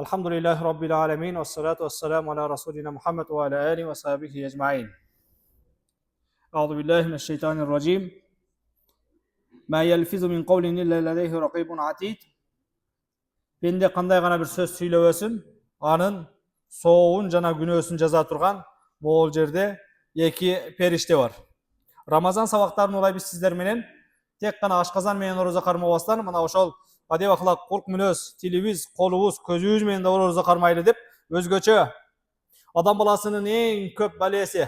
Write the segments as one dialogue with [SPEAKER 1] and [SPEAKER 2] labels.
[SPEAKER 1] Elhamdülillahi Rabbil alemin. Vessalatu vesselamu ala Resulina Muhammed ve ala alihi ve sahbihi ecmain. Euzu billahi mineşşeytanirracim. Ma yelfizu min qawlin illa ladayhi raqibun atid. Bende qanday gana bir söz söylöbösün, anın soğuğun jana günөөsүn жаза турган бул жерде эки периште бар. Рамазан сабактарын улай биз сиздер менен тек гана ашказан менен орозо кармабастан мына ошол адеп акылак, кулк мүнөз, тилибиз, колубуз, көзүбүз менен да орозо кармайлы деп өзгөчө адам баласынын эң көп балеси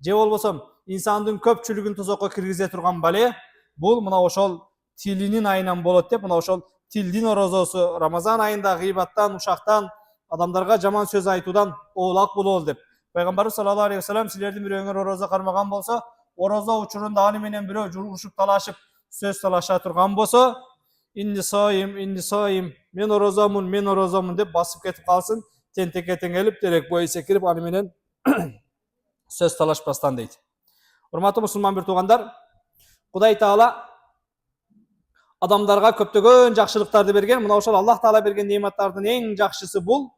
[SPEAKER 1] же болбосо инсандын көпчүлүгүн тозокко киргизе турган бале бул мына ошол тилинин айынан болот деп мына ошол тилдин орозосу Рамазан айында гыйбаттан, ушактан, адамдарга жаман сөз айтуудан оолак болобуз деп. Пайгамбарыбыз саллаллаху алейхи ва саллям силердин бирөөңөр орозо кармаган болсо, орозо учурунда аны менен бирөө жулгушуп талашып сөз талаша турган болсо, инни соим, мен орозомун деп басып кетип калсын, тентекке теңелип, терек бою секирип аны менен сөз талашпастан дейт. Урматтуу мусулман бир туугандар, Кудай Таала адамдарга көптөгөн жакшылыктарды берген. Мына ошол Аллах Таала берген неаматтардын эң жакшысы бул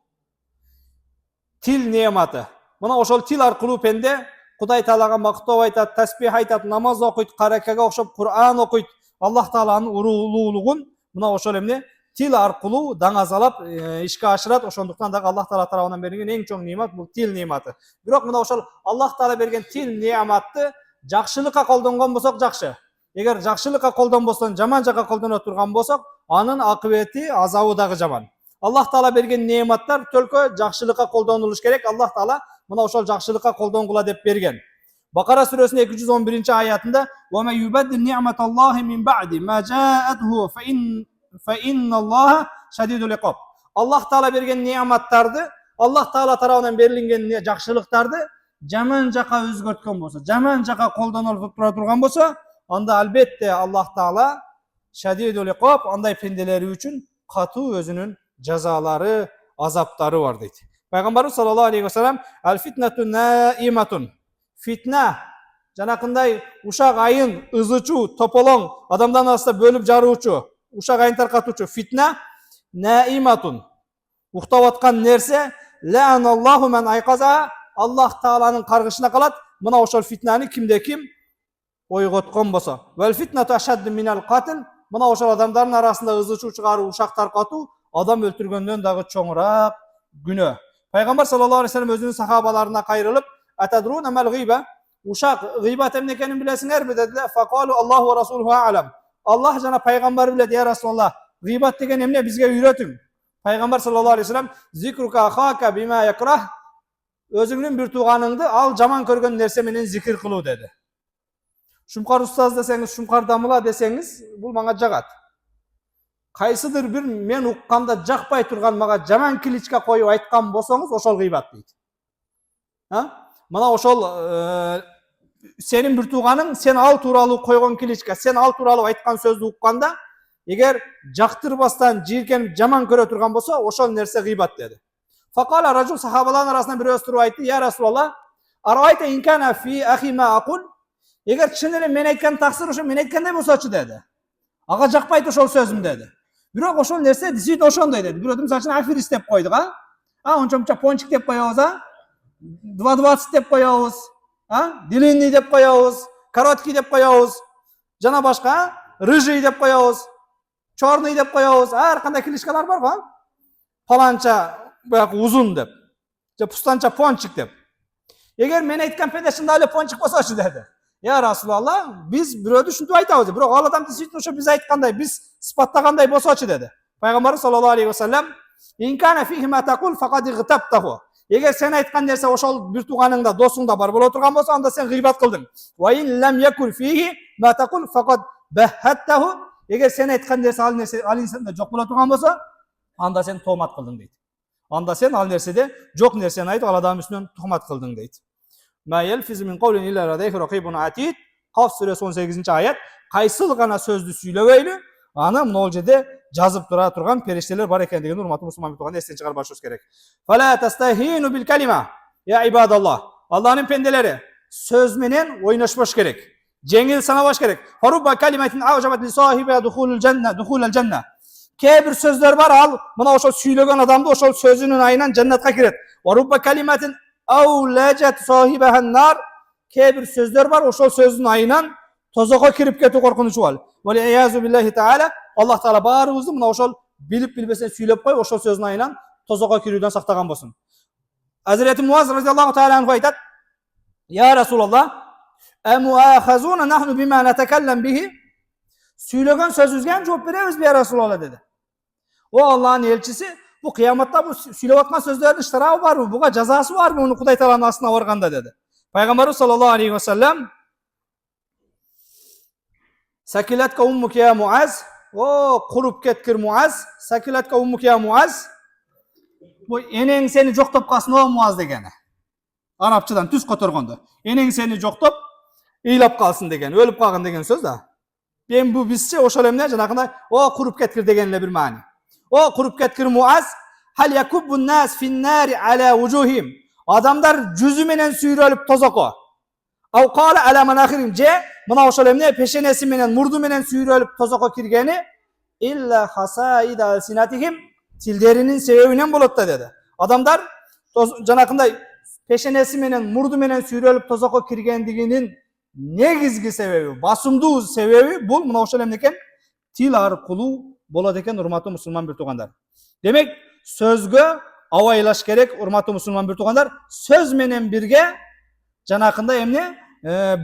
[SPEAKER 1] тил неаматы. Мына ошол тил аркылуу пенде Кудай Таалага мактоо айтат, таспих айтат, намаз окуйт, каракага окшоп Кур'ан окуйт. Аллах Тааланын улуулугун мына ошол эмне тил аркылуу даңазалап ишке ашырат. Ошондуктан дагы Аллах Таала тарабынан берилген эң чоң неамат бул тил неаматы. Бирок мына ошол Аллах Таала берген тил неаматты жакшылыкка колдонгон болсок жакшы. Эгер жакшылыкка колдонбостон жаман жакка колдоно турган болсок, анын акыбети, азабы дагы жаман. Аллах Таала берген неаматтар төлкө жакшылыкка колдонулуш керек. Аллах Таала мына ошол жакшылыкка колдонгула деп берген. Бакара сүрөсүнүн 211 аятында: "Ва ма юбаддил ни'маталлахи мин ба'ди ма жа'атху фа инналлаха шадидул иқаб." Аллах Таала берген неаматтарды, Аллах Таала тарабынан берилген жакшылыктарды жаман жакка өзгөрткөн болсо, жаман жакка колдонулуп тура турган болсо, анда албетте Аллах Таала шадидул иқаб, андай пенделери үчүн катуу өзүнүн жазалары, азаптары бар дейт. Пайгамбарыбыз саллаллаху алейхи ва саллям: "Ал фитнату наиматун." Фитна жанакындай ушак айын ызычуу, тополоң, адамдан аста бөлүп жаруучу, ушак айын таркатуучу фитна наиматун. Уктап аткан нерсе лааналлаху ман айказа, Аллах Тааланын каргышына калат. Мына ошол фитнаны кимде ким ойготкон болсо. Вал фитнату ашадду минал катл. Мына ошол адамдардын арасында ызычуу чыгаруу, ушак таркатуу адам өлтүргөндөн дагы чоңураак күнөө. Пайгамбар саллаллаху алейхи ва саллям өзүнүн сахабаларына кайрылып: "Атадруна мал гыйба?" Ушак гыйбат эмне экенин билесиңерби дедилер. Факалу Аллаху ва расулуху а'лам. Аллах жана пайгамбар билет, я Расулаллах. Гыйбат деген эмне, бизге үйрөтүң. Пайгамбар саллаллаху алейхи ва саллям: "Зикрука хака бима якрах." Өзүңдүн бир тууганыңды ал жаман көргөн нерсе менен зикир кылуу деди. Шумкар устаз десеңиз, шумкар дамыла десеңиз, бул мага жагат. Кайсыдыр бир мен укканда жакпай турган мага жаман киличке коюп айткан болсоңуз, ошол гыйбат дейт. Мына ошол сенин бир тууганың, сен ал тууралуу койгон киличке, сен ал тууралуу айткан сөздү укканда, эгер жактырбастан, жийиркенип жаман көрө турган болсо, ошол нерсе гыйбат деди. Факала ражул, сахабалардын арасынан бирөөсү туруп айтты: "Я Расулаллах, арайта инкана фи ахи ма акул." Эгер чын эле мен айткан таксыр ошо мен айткандай болсочу деди. Ага жакпайт ошол сөзүм деди. Бирок ошол нерсе действительно ошондой деди. Бирөөдүн мисалы үчүн аферист деп койдук, онча пончик деп коебуз, 2.20 деп коебуз, длинный деп коебуз, короткий деп коебуз, жана башка, рыжий деп коебуз, черный деп коебуз, ар кандай кличкалар бар го. Паланча баягы узун деп, же пустанча пончик деп. Эгер мен айткан педешинде эле пончик болсочу деди. Я Расулаллах, биз бирөөдү ушинтип айтабыз, бирок ал адам действительно ошо биз айткандай, биз сыпаттагандай болсочу деди. Пайгамбарыбыз саллаллаху алейхи ва саллям: "Инкана фихи ма такул факад гытабтаху." Эгер сен айткан нерсе ошол бир тууганыңда, досуңда бар боло турган болсо, анда сен гыйбат кылдың. Ва ин лам якул фихи ма такул факад бахаттаху. Эгер сен айткан нерсе ал нерседе жок боло турган болсо, анда сен тоомат кылдың дейт. Анда сен ал нерседе жок нерсени айтып, ал адам үстүнөн тухмат кылдың дейт. Ma yelfizu min qawlin illa ladayhi raqibun atid. Каф сүрөсү 18-аят. Кайсыл гана сөздү сүйлөбөйлү, аны мына жерде жазып тура турган периштелер бар экендигин урматтуу мусулман туугандар эстен чыгарбашыбыз керек. Фала тастахину бил калима. Я ибадаллах. Аллахнын пенделери, сөз менен ойношпош керек. Жеңил санабаш керек. Фарубба калиматин аужабат ли сахиба духулул жанна. Kээ bir sözler var, al mına oşol süйлөгөн adamды oşol sözünün ayынан jannatка кирет. Wa rubba kalimatin awlajat sahibahan nar. Kээ bir sözler var, oşol sözün ayından tozakka kirip ketүү korkunучу бар. Wa iyazu billahi taala. Allah taala barыбызды mına oşol bilip bilbesen süylep koy, oşol sözün ayından tozakka kirүүдөн сактаган болсун. Hazreti Muaz radıyallahu teala anhu aytat: "Ya Resulallah, emuahazuna nahnu bima netekellem bihi?" Söylegen sözüzgen cevap veririz ya Resulallah dedi. O Allah'ın elçisi, bu kıyamatta bu söylep atkan sözlerin iştirağı var mı? Buga cezası var mı? Onu Kuday Taala'nın aslına varganda dedi. Peygamberimiz sallallahu aleyhi ve sellem Sakilatka ummuk ya Muaz. O kurup ketkir Muaz. Sakilatka ummuk ya Muaz. Bu eneň seni joktop kalsın o Muaz degeni. Arapçadan tüz kotorgonda. Eneň seni joktop ыйлап kalsın degeni. Ölüp kalgın degen söz da. Ben bu bizce oşol emne janakında o kurup ketkir degenle bir mani. O kurup ketkir Muaz. Hal yakubbun nas fin nari ala vujuhim. Adamlar cüzü menen süyrölüp tozako. Aw qala ala manakhirim je mına oşol emne peşenesi menen murdu menen süyrölüp tozako kirgeni illa hasaid alsinatihim tillerinin sebebinden bolat da dedi. Adamlar janakında peşenesi menen murdu menen süyrölüp tozako kirgendiginin negizgi sebebi, basımdуу sebebi bul mına oşol emneken til arkulu bolat eken urmatlı musulman bir tugandar. Demek sözgö awaylaş gerek urmatlı musulman bir tugandar. Söz menen birge janakında emne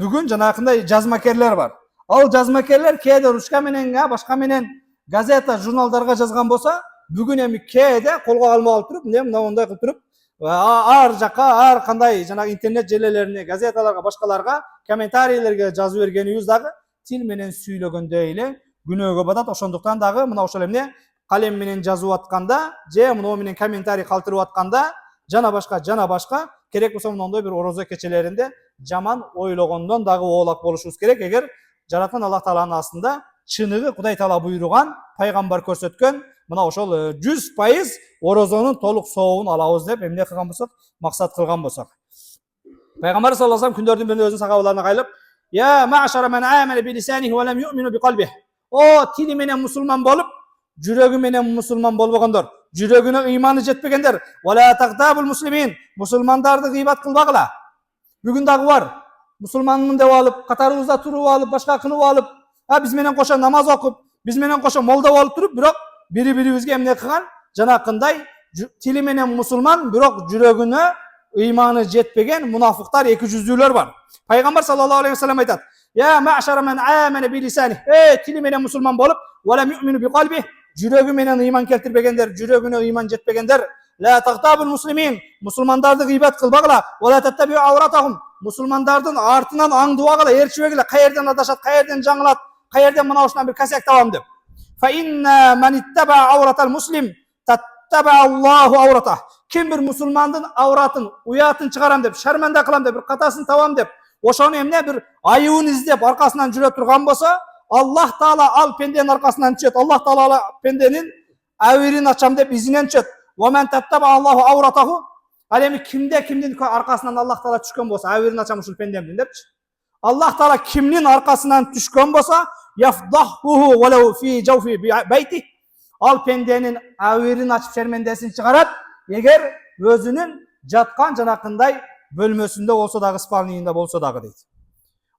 [SPEAKER 1] bugün janakında jazmakerler var. Al jazmakerler kээде ruşka menen başka menen gazeta jurnaldarga жазган bolsa bugün emi kээде kolga alma alıp turup mına onday kılıp turup ar jaka ar kanday jana internet jelelerine gazetalarga başkalarga kommentariylерге жазып бергенибиз дагы til menen süylөгөндө эле күнөөгө батат. Ошондуктан дагы мына ошол эмне kalem menen жазып атканда же мына менен комментарий калтырып атканда жана башка керек болсо мындай bir орозо кечелеринде жаман ойлогондон дагы оолак болушубуз керек. Эгер жараткан Аллах Тааланын астында чыныгы Кудай Таала буйруган, пайгамбар көрсөткөн мына ошол 100% орозонун толук сообун алабыз деп эмне кылган болсок, максат кылган болсок. Пайгамбар саллаллаху алейхи күндөрдүн биринде өзүнүн сахабаларына кайрылып: "Ya ma'şara men amana bi lisanihi ve lem yu'minu bi qalbihi." O tili menen musulman bolup, жүрөгү менен мусулман болбогондор, жүрөгүнө ыйманы жетпегендер. Вала тагдабул муслимин. Мусулмандарды гыйбат кылбагыла. Бүгүн дагы бар. Мусулманмын деп алып, катарыбызда туруп алып, башка кылып алып, биз менен кошо намаз окуп, биз менен кошо молда болуп туруп, бирок бири-бирибизге эмне кылган? Жанакындай тили менен мусулман, бирок жүрөгүнө ыйманы жетпеген мунафыктар, эки жүздүүлөр бар. Пайгамбар саллаллаху алейхи ва саллям айтат: "Ya ma'şara men amana bi lisanihi." Tili менен мусулман болуп, "Ve lem yu'minu bi qalbihi." Жүрөгү менен ыйман келтирбегендер, жүрөгүнө ыйман жетпегендер. La taqtabul muslimin. Musulmandарды гыйбат кылбагыла. Wa la tattabi'u awratahum. Musulmandардын артынан аңдыбагыла, ээрчибегиле, каерден адашат, каерден жаңылат, каерден мына ушунан бир касек табам деп. Fa inna man ittaba awratal muslim tattaba Allahu awratah. Kim bir musulmandын awratын, уятын чыгарам деп, шарманда кылам деп, bir катасын табам деп, ошону эмне bir айыбын издеп аркасынан жүрө турган болсо, Allah Taala al pendenin arkasından düşet. Allah Taala pendenin avirini açam deyip izinden düşet. وَمَنْ تَتَّبَعَ اللّٰهُ اَوْرَتَهُ Alemi kimdin arkasından Allah Taala düşkön bolsa, avirini açam uşul pendemdin deyip. Allah Taala kimnin arkasından düşkön bolsa, يَفْضَحُهُ وَلَوْ فِي جَوْفِ بَيْتِهِ Al pendenin avirini açıp şermendesini çıkarat. Eğer özünün jatkan janakınday bölmösünde olsa dağı, spalniyinde bolsa dağı deydi.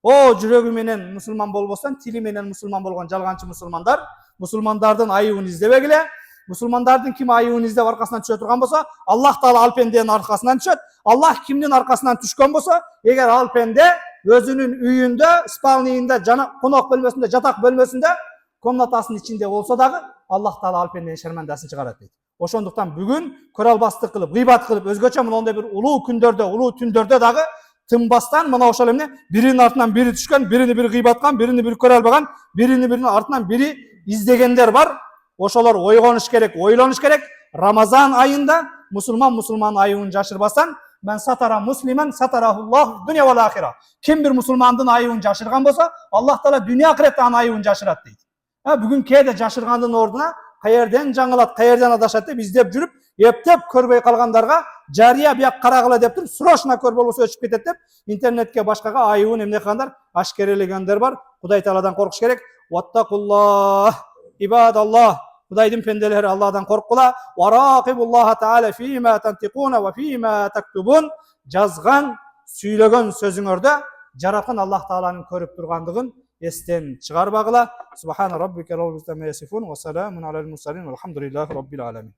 [SPEAKER 1] O жүрөгү менен мусулман болбостон, тили менен мусулман болгон жалганчы мусулмандар, мусулмандардын айыбын издебегиле. Мусулмандардын ким айыбын издеп аркасынан түшө турган болсо, Аллах Таала ал пенденин аркасынан түшөт. Аллах кимдин аркасынан түшкөн болсо, эгер ал пенде өзүнүн үйүндө, спалнийинде, конок бөлмөсүндө, жатак бөлмөсүндө, комнатасынын ичинде болсо дагы, Аллах Таала ал пенденин шермандасын чыгарат дейт. Ошондуктан бүгүн көралбастык кылып, гыйбат кылып, өзгөчө мондай бир улуу күндөрдө, улуу түндөрдө дагы тынбастан мына ошол эмне биринин артынан бири түшкөн, бирини бири гыйбаткан, бирини бири көрө албаган, биринин артынан бири издегендер бар. Ошолор ойгонуш керек, ойлонуш керек. Рамазан айында мусулман айыбын жашырбастан, мен сатара муслиман сатарахуллах дуня вал ахира. Ким бир мусулмандын айыбын жашырган болсо, Аллах Таала дүйнө акыретте анын айыбын жашырат дейт. Бүгүн кээде жашыргандын ордуна каерден жаңылат, каерден адашат деп издеп жүрүп, эптеп көрбөй калгандарга жария бияк карагыла деп туруп, срочно көр болбосо өчүп кетет деп интернетке башкага айыбын эмне кылгандар, ашкерелегендер бар. Кудай Тааладан коркуш керек. Ваттакуллах ибадаллах. Hudaydın pendeleri Allah'dan korkula. Ve raqibullaha Teala fîmâ tentikûne ve fîmâ tektubun. Жазған, сөйлеген sözüңөрde жаратқан Allah Teala'nın көрüp durgandığın esten çıgarbagıla. Subhane rabbike rabbil izzati amma yasifun ve selamun alel mursalin velhamdülillahi rabbil alamin.